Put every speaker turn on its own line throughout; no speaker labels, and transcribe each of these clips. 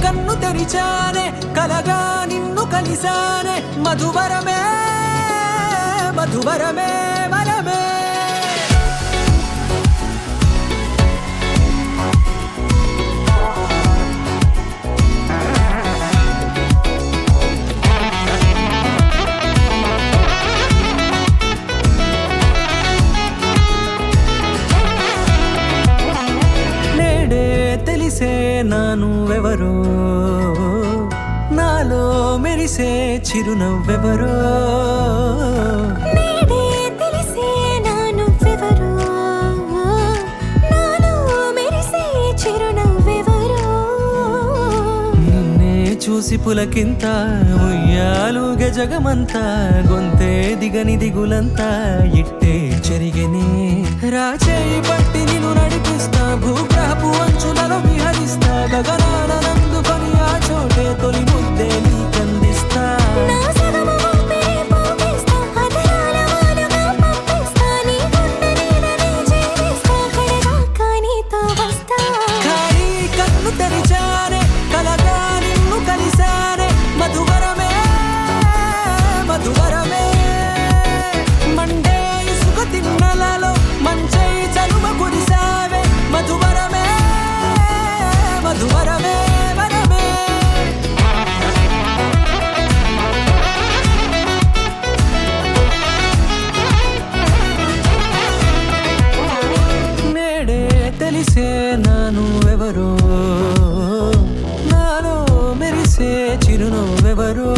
కన్ను తెరిచానే కలగా నిన్ను కలిసానే మధువరమే మధువరమే వరమే తెలిసే నానువెవరో నాలో మెరిసే చిరునవ్వెవరో
నేడే తెలిసే నానువెవరో నాలో మెరిసే చిరునవ్వెవరో
నిన్నే చూసి పులకింత ఉయ్యాలుగ జగమంతా గొంతే దిగని దిగులంతా ఇట్టే చెరిగెనే రాచేయి పట్టి నిన్ను నడిపిస్తా భూగ్రహపు అంచులలో విహరిస్తా గగనాన నందుకొని ఆ చోటే తొలి ముద్దే నీకందిస్తా
నా సగము ఊపిరి పోగిస్తా అధరాల వానగా పంపిస్తా నీ గుండె నీడనే చేరిస్తా కడదాకా నీతో వస్తా
ఖాళీ కన్ను తెరిచానే కలగా నిన్ను కలిసానే మధువరమే మధువరమే మండే ఇసుక తిన్నలలో మంచై చలువ కురిసావే మధువరమే మధువరమే వరమే నేడే తెలిసే నానువెవరో నాలో మెరిసే చిరునవ్వెవరో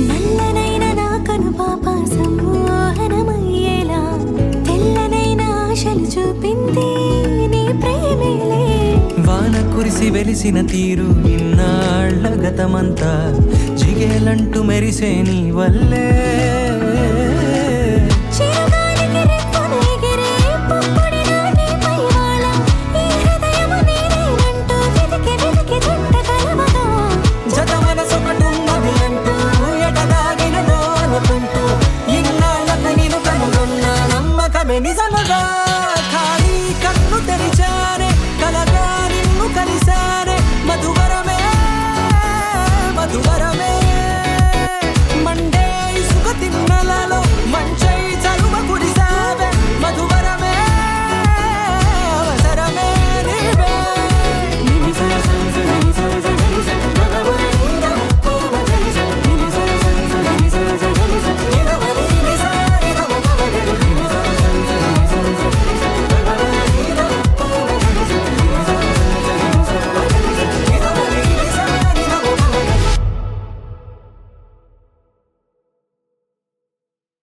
నల్లనైన నా కనుపాప సమ్మోహనమయ్యేలా తెల్లనైన ఆశలు చూపింది నీ ప్రేమేలే
వాన కురిసి వెలిసిన తీరు ఇన్నాళ్ల గతమంతా జిగేలంటూ మెరిసే నీ వల్లే